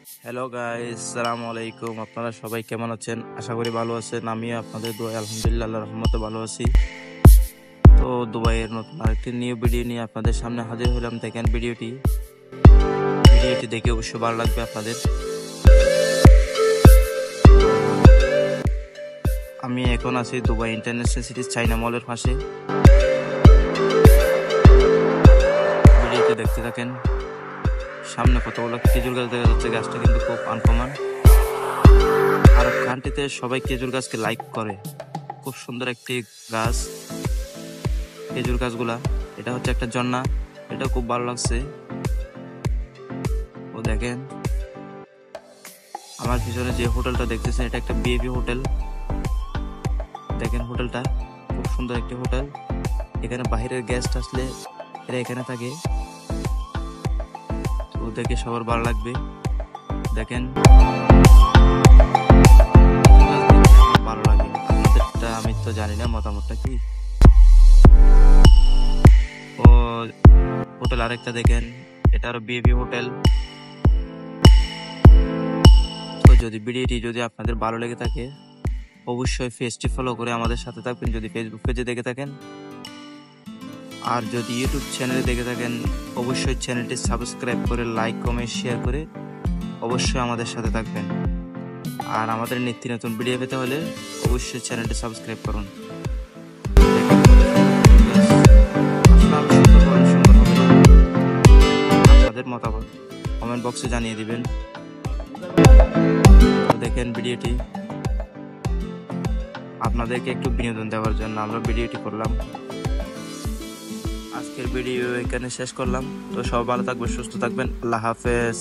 Hello guys, আসসালামু আলাইকুম। আপনারা সবাই কেমন আছেন? আশা করি ভালো আছেন। আমি আপনাদের দোয়ায় আলহামদুলিল্লাহ আল্লাহর রহমতে ভালো আছি। তো দুবাইয়ের নতুন আরেকটি নিউ ভিডিও নিয়ে আপনাদের সামনে হাজির হলাম। দেখেন ভিডিওটি দেখে অবশ্যই ভালো লাগবে আপনাদের। আমি এখন আছি দুবাই ইন্টারন্যাশনাল সিটি চাইনা মলের পাশে। ভিডিওটি দেখতে থাকেন। সামনে কতগুলো খেজুর গাছ দেখা যাচ্ছে। গাছটা কিন্তু খুব আনকমন। আর কান্ট্রিতে সবাই খেজুর গাছকে লাইক করে। খুব সুন্দর একটি গাছ খেজুর গাছগুলা। এটা হচ্ছে একটা ঝর্ণা। এটা খুব ভালো লাগছে। ও দেখেন আমার পিছনে যে হোটেলটা দেখতেছেন, এটা একটা বিএপি হোটেল। দেখেন হোটেলটা খুব সুন্দর একটি হোটেল। এখানে বাহিরের গেস্ট আসলে এরা এখানে থাকে। তো দেখে সবার ভালো লাগবে। দেখেন ভালো লাগে। আপনাদেরটা আমি তো জানি না মতামতটা কি। ও হোটেল আরেকটা দেখেন, এটা আরো বিএপি হোটেল। তো ভিডিওটি যদি আপনাদের ভালো লেগে থাকে অবশ্যই পেজটি ফলো করে আমাদের সাথে থাকবেন যদি ফেসবুক পেজে দেখে থাকেন। আর যদি ইউটিউব চ্যানেলে দেখে থাকেন অবশ্যই চ্যানেলটি সাবস্ক্রাইব করে লাইক কমেন্ট শেয়ার করে অবশ্যই আমাদের সাথে থাকবেন। আর আমাদের নিত্য নতুন ভিডিও পেতে হলে অবশ্যই চ্যানেলটি সাবস্ক্রাইব করুন। আপনাদের মতামত কমেন্ট বক্সে জানিয়ে দিবেন। দেখেন ভিডিওটি আপনাদেরকে একটু বিনোদন দেওয়ার জন্য আমরা ভিডিওটি করলাম। আজকের ভিডিও এখানে শেষ করলাম। তো সবাই ভালো থাকবেন, সুস্থ থাকবেন। আল্লাহ হাফেজ।